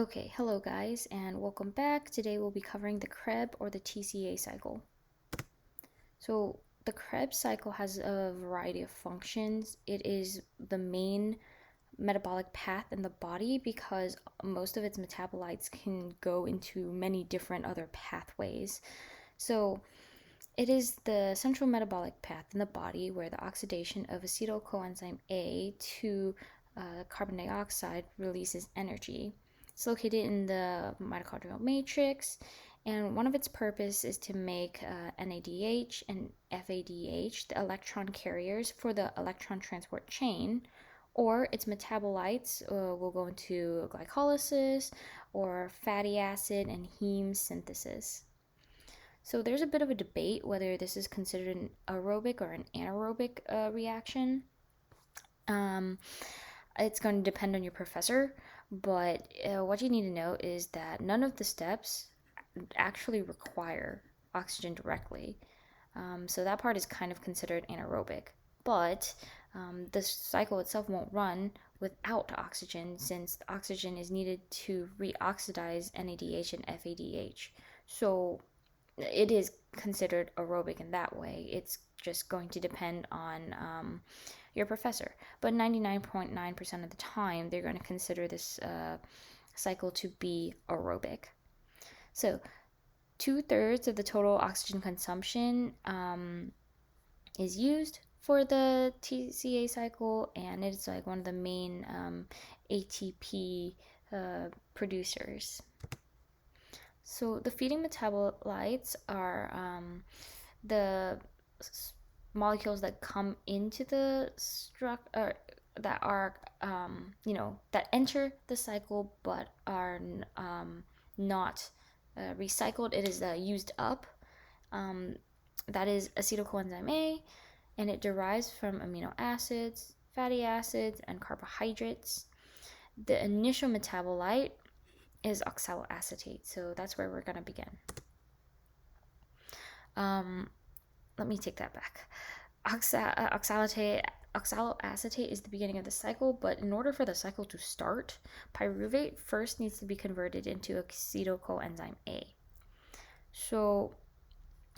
Okay, hello guys, and welcome back. Today we'll be covering the Kreb or the TCA cycle. So the Kreb cycle has a variety of functions. It is the main metabolic path in the body because most of its metabolites can go into many different other pathways. So it is the central metabolic path in the body where the oxidation of acetyl coenzyme A to carbon dioxide releases energy. It's located in the mitochondrial matrix, and one of its purpose is to make NADH and FADH, the electron carriers for the electron transport chain, or its metabolites will go into glycolysis or fatty acid and heme synthesis. So there's a bit of a debate whether this is considered an aerobic or an anaerobic reaction. It's going to depend on your professor, but what you need to know is that none of the steps actually require oxygen directly. So that part is kind of considered anaerobic. But the cycle itself won't run without oxygen, since the oxygen is needed to reoxidize NADH and FADH. So it is considered aerobic in that way. It's just going to depend on your professor. But 99.9% of the time, they're going to consider this cycle to be aerobic. So 2/3 of the total oxygen consumption is used for the TCA cycle, and it's like one of the main ATP producers. So the feeding metabolites are the molecules that come into the structure, that are that enter the cycle but are not recycled. It is used up. That is acetyl coenzyme A, and it derives from amino acids, fatty acids, and carbohydrates. The initial metabolite is oxaloacetate, so that's where we're going to begin. Let me take that back. Oxaloacetate is the beginning of the cycle, but in order for the cycle to start, pyruvate first needs to be converted into acetyl coenzyme A. So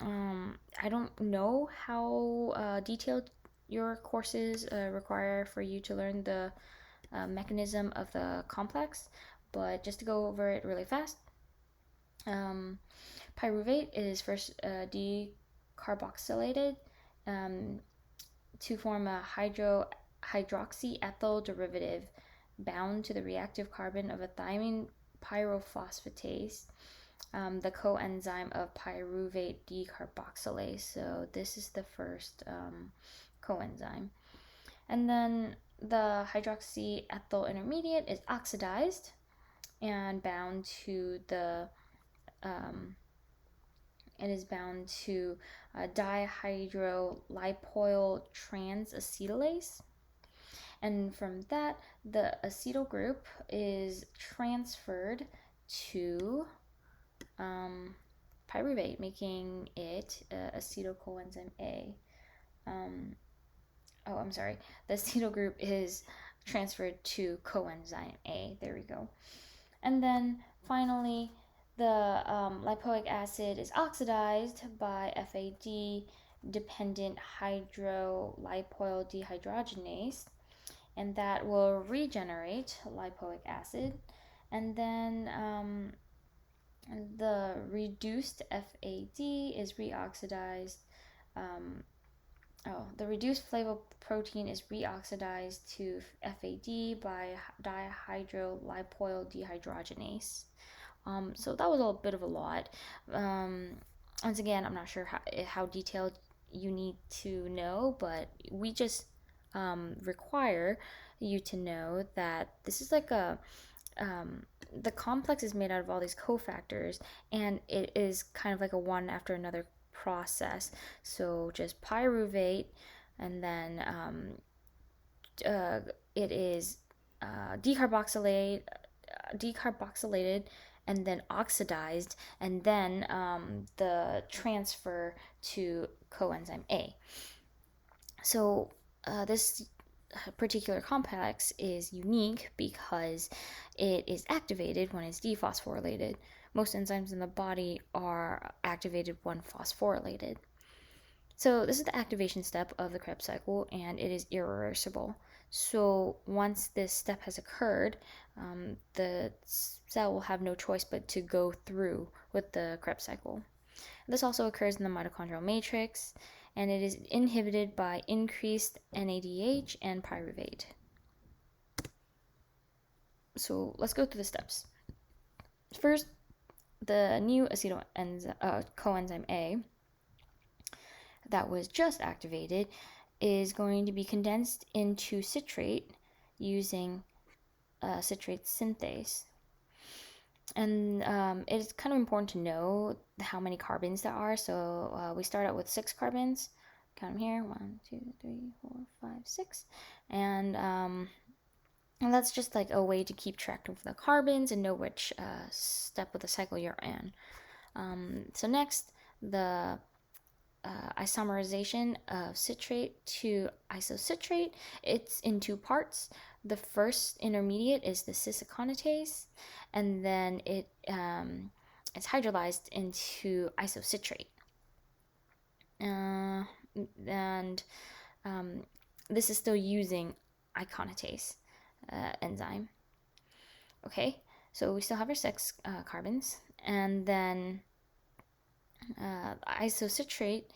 I don't know how detailed your courses require for you to learn the mechanism of the complex, but just to go over it really fast, pyruvate is first decarboxylated to form a hydroxyethyl derivative bound to the reactive carbon of a thymine pyrophosphatase, the coenzyme of pyruvate decarboxylase. So this is the first coenzyme. And then the hydroxyethyl intermediate is oxidized and bound to the dihydrolipoyl transacetylase. And from that, the acetyl group is transferred to pyruvate, making it acetyl coenzyme A. The acetyl group is transferred to coenzyme A. There we go. And then finally, the lipoic acid is oxidized by FAD-dependent hydrolipoyl dehydrogenase, and that will regenerate lipoic acid. And then the reduced FAD is reoxidized. The reduced flavoprotein is reoxidized to FAD by dihydrolipoyl dehydrogenase. So that was a bit of a lot. Once again, I'm not sure how detailed you need to know, but we just require you to know that this is like the complex is made out of all these cofactors, and it is kind of like a one after another process. So just pyruvate, and then it is decarboxylated and then oxidized, and then the transfer to coenzyme A. So this particular complex is unique because it is activated when it's dephosphorylated. Most enzymes in the body are activated when phosphorylated. So this is the activation step of the Krebs cycle, and it is irreversible. So once this step has occurred, the cell will have no choice but to go through with the Krebs cycle. This also occurs in the mitochondrial matrix, and it is inhibited by increased NADH and pyruvate. So let's go through the steps. First, the new coenzyme A that was just activated is going to be condensed into citrate using citrate synthase. And it's kind of important to know how many carbons there are. So we start out with 6 carbons. Count them here: 1, 2, 3, 4, 5, 6. And that's just like a way to keep track of the carbons and know which step of the cycle you're in. So next, the isomerization of citrate to isocitrate. It's in 2 parts. The first intermediate is the cis-aconitase, and then it's hydrolyzed into isocitrate. And this is still using iconitase enzyme. Okay, so we still have our 6 carbons, and then isocitrate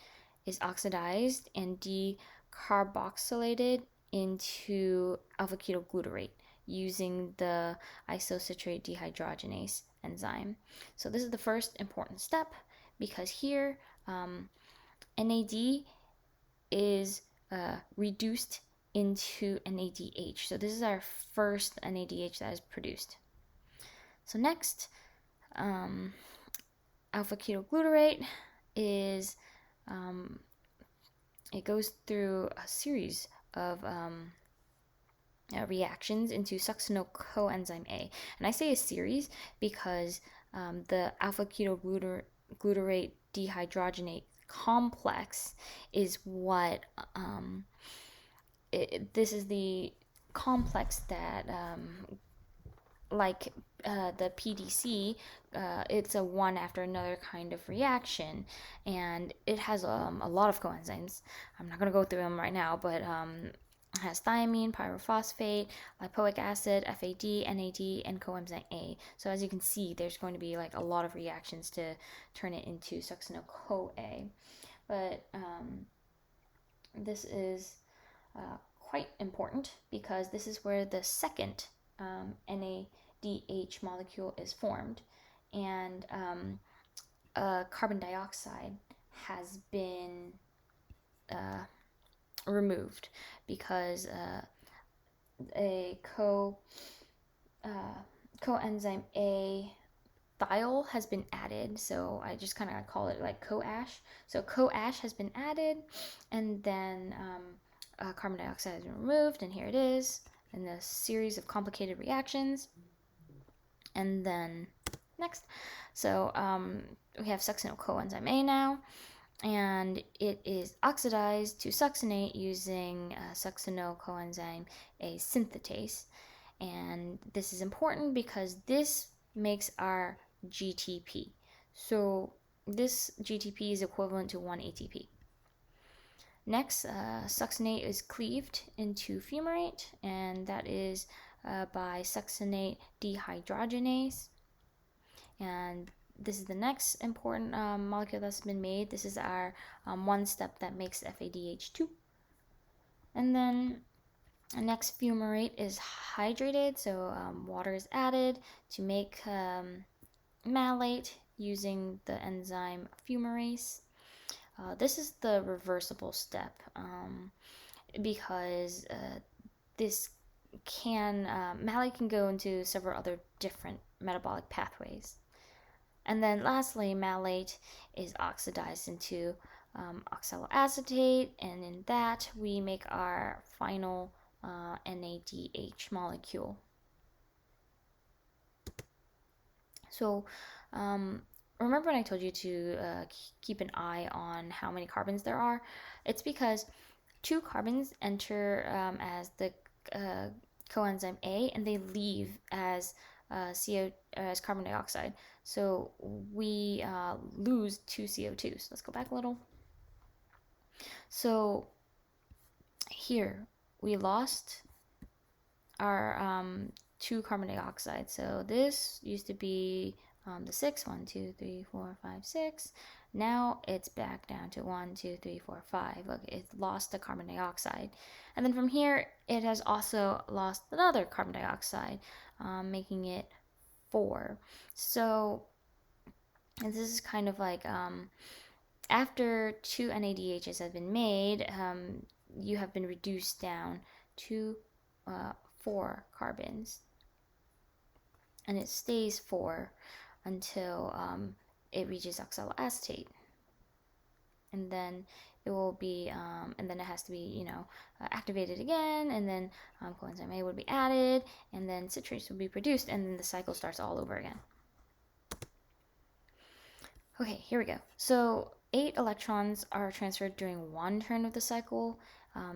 is oxidized and decarboxylated into alpha-ketoglutarate using the isocitrate dehydrogenase enzyme. So this is the first important step, because here NAD is reduced into NADH. So this is our first NADH that is produced. So next, alpha-ketoglutarate is it goes through a series of reactions into succinyl coenzyme A. And I say a series because the alpha-ketoglutarate dehydrogenate complex is what this is the complex that like the PDC, it's a one after another kind of reaction, and it has a lot of coenzymes. I'm not going to go through them right now, but it has thiamine, pyrophosphate, lipoic acid, FAD, NAD, and coenzyme A. So as you can see, there's going to be like a lot of reactions to turn it into succinyl-CoA. But this is quite important because this is where the second NADH molecule is formed, and carbon dioxide has been removed because a coenzyme A thiol has been added. So I just kind of call it like coash. So coash has been added, and then carbon dioxide has been removed, and here it is in this series of complicated reactions. And then next, so we have succinyl coenzyme A now, and it is oxidized to succinate using succinyl coenzyme A synthetase. And this is important because this makes our GTP. So this GTP is equivalent to 1 ATP. Next, succinate is cleaved into fumarate, and that is by succinate dehydrogenase. And this is the next important molecule that's been made. This is our one step that makes FADH2. And then the next fumarate is hydrated, so water is added to make malate using the enzyme fumarase. This is the reversible step because this malate can go into several other different metabolic pathways. And then lastly, malate is oxidized into oxaloacetate, and in that we make our final NADH molecule. So remember when I told you to keep an eye on how many carbons there are? It's because two carbons enter as the coenzyme A, and they leave as as carbon dioxide. So we lose two CO2s. Let's go back a little. So here we lost our two carbon dioxide. So this used to be the 6, 1, 2, 3, 4, 5, 6. Now it's back down to 1, 2, 3, 4, 5. Look, it lost the carbon dioxide. And then from here, it has also lost another carbon dioxide, making it 4. So this is kind of like after two NADHs have been made, you have been reduced down to 4 carbons. And it stays 4 until it reaches oxaloacetate. And then it will be, and then it has to be, activated again, and then coenzyme A would be added, and then citrates will be produced, and then the cycle starts all over again. Okay, here we go. So 8 electrons are transferred during one turn of the cycle.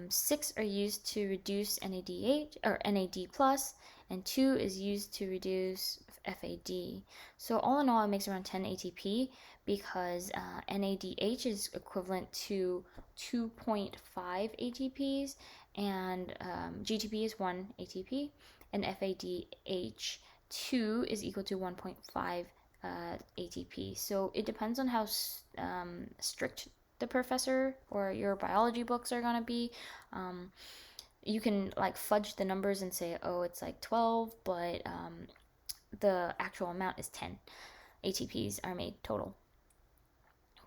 6 are used to reduce NADH or NAD plus, and 2 is used to reduce FAD. So all in all, it makes around 10 ATP because NADH is equivalent to 2.5 ATPs, and GTP is 1 ATP, and FADH2 is equal to 1.5 ATP. So it depends on how strict the professor or your biology books are going to be. You can like fudge the numbers and say, oh, it's like 12, but the actual amount is 10 ATPs are made total.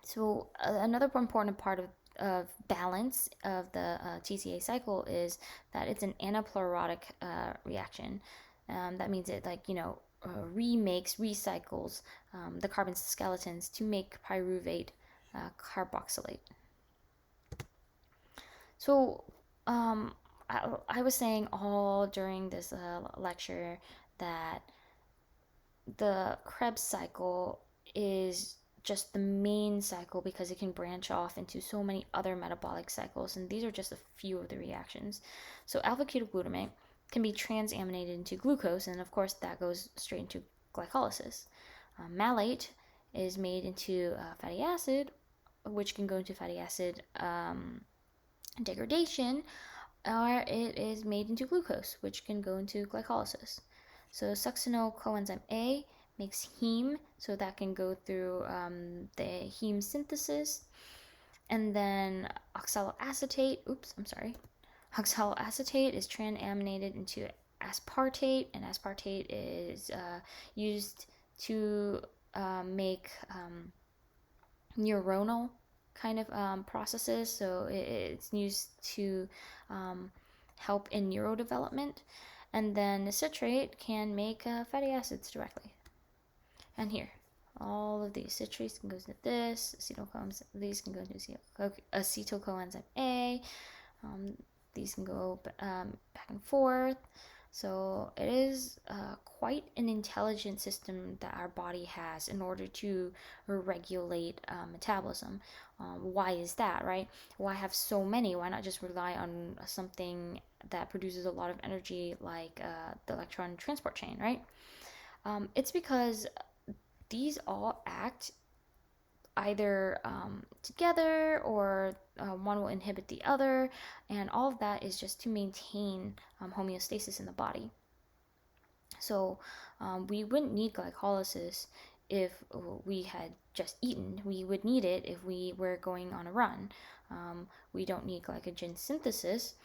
So another important part of balance of the TCA cycle is that it's an anaplerotic reaction. That means it recycles the carbon skeletons to make pyruvate carboxylate. So I was saying all during this lecture that the Krebs cycle is just the main cycle because it can branch off into so many other metabolic cycles, and these are just a few of the reactions. So alpha-ketoglutamate can be transaminated into glucose, and of course that goes straight into glycolysis. Malate is made into fatty acid, which can go into fatty acid degradation, or it is made into glucose, which can go into glycolysis. So succinyl coenzyme A makes heme, so that can go through the heme synthesis. And then oxaloacetate is transaminated into aspartate, and aspartate is used to make neuronal kind of processes, so it's used to help in neurodevelopment. And then citrate can make fatty acids directly. And here, all of these citrates can go into this, these can go into acetyl coenzyme A, these can go back and forth. So it is quite an intelligent system that our body has in order to regulate metabolism. Why is that, right? Why have so many? Why not just rely on something that produces a lot of energy like the electron transport chain, right? It's because these all act either together, or one will inhibit the other, and all of that is just to maintain homeostasis in the body. So we wouldn't need glycolysis if we had just eaten. We would need it if we were going on a run. We don't need glycogen synthesis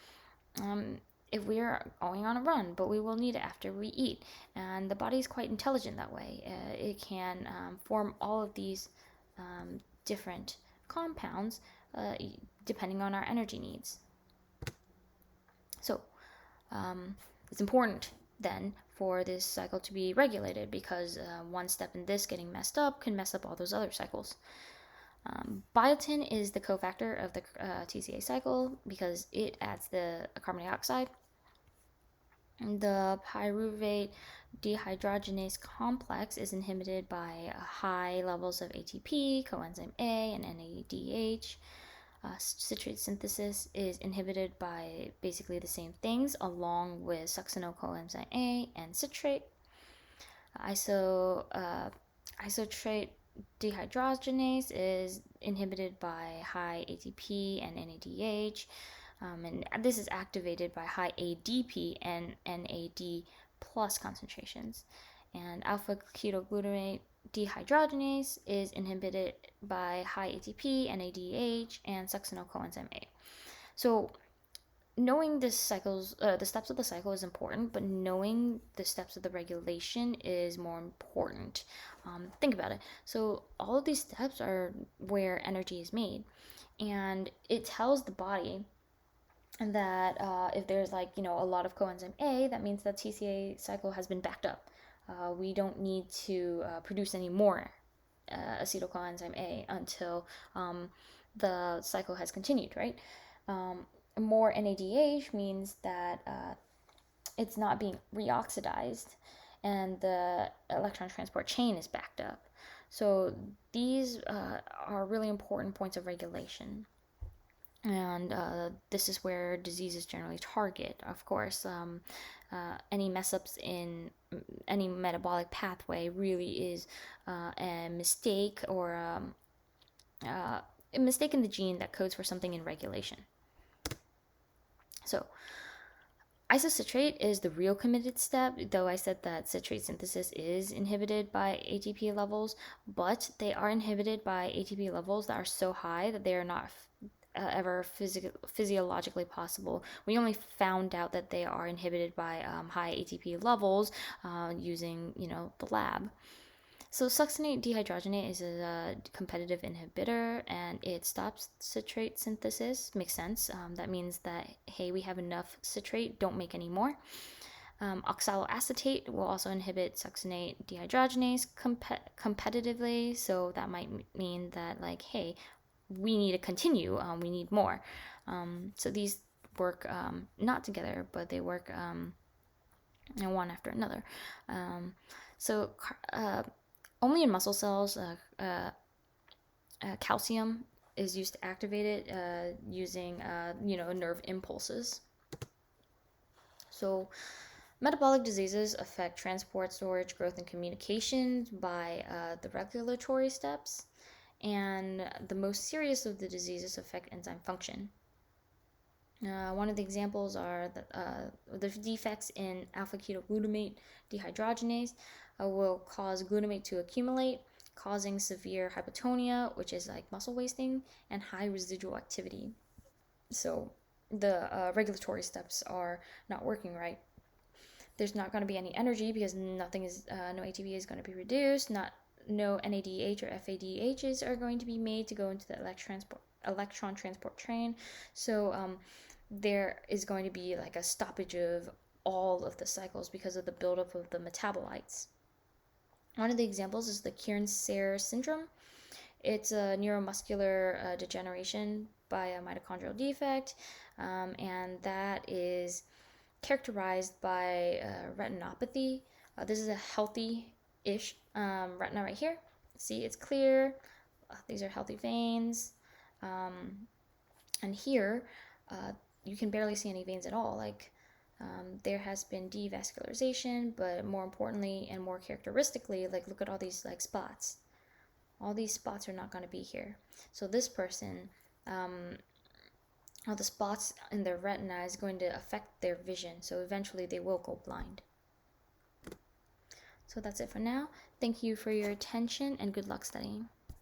if we are going on a run, but we will need it after we eat. And the body is quite intelligent that way. It can form all of these different compounds depending on our energy needs. So it's important then for this cycle to be regulated, because one step in this getting messed up can mess up all those other cycles. Biotin is the cofactor of the TCA cycle because it adds the carbon dioxide. The pyruvate dehydrogenase complex is inhibited by high levels of ATP, coenzyme A, and NADH. Citrate synthesis is inhibited by basically the same things, along with succinyl coenzyme A and citrate. Isotrate dehydrogenase is inhibited by high ATP and NADH, and this is activated by high ADP and NAD plus concentrations. And alpha ketoglutamate dehydrogenase is inhibited by high ATP, NADH, and succinyl coenzyme A. So knowing the steps of the cycle is important, but knowing the steps of the regulation is more important. Think about it. So all of these steps are where energy is made, and it tells the body that if there's a lot of coenzyme A, that means that TCA cycle has been backed up. We don't need to produce any more acetyl coenzyme A until the cycle has continued, right? More NADH means that it's not being reoxidized and the electron transport chain is backed up. So these are really important points of regulation. And this is where diseases generally target. Of course, any mess ups in any metabolic pathway really is a mistake or a mistake in the gene that codes for something in regulation. So isocitrate is the real committed step, though I said that citrate synthesis is inhibited by ATP levels, but they are inhibited by ATP levels that are so high that they are not ever physiologically possible. We only found out that they are inhibited by high ATP levels using, the lab. So succinate dehydrogenase is a competitive inhibitor, and it stops citrate synthesis. Makes sense. That means that, hey, we have enough citrate, don't make any more. Oxaloacetate will also inhibit succinate dehydrogenase competitively, so that might mean that, hey, we need to continue, we need more. So these work not together, but they work one after another. Only in muscle cells, calcium is used to activate it using, nerve impulses. So metabolic diseases affect transport, storage, growth, and communication by the regulatory steps. And the most serious of the diseases affect enzyme function. One of the examples are the defects in alpha ketoglutamate dehydrogenase will cause glutamate to accumulate, causing severe hypotonia, which is like muscle wasting, and high residual activity. So the regulatory steps are not working right. There's not going to be any energy because no ATP is going to be reduced, no NADH or FADHs are going to be made to go into the electron transport train. So there is going to be a stoppage of all of the cycles because of the buildup of the metabolites. One of the examples is the Kearns-Sayre syndrome. It's a neuromuscular degeneration by a mitochondrial defect, and that is characterized by retinopathy. This is a healthy-ish retina right here. See, it's clear. These are healthy veins. And here, you can barely see any veins at all. There has been devascularization, but more importantly and more characteristically, look at all these spots. All these spots are not going to be here. So this person, all the spots in their retina is going to affect their vision. So eventually they will go blind. So that's it for now. Thank you for your attention and good luck studying.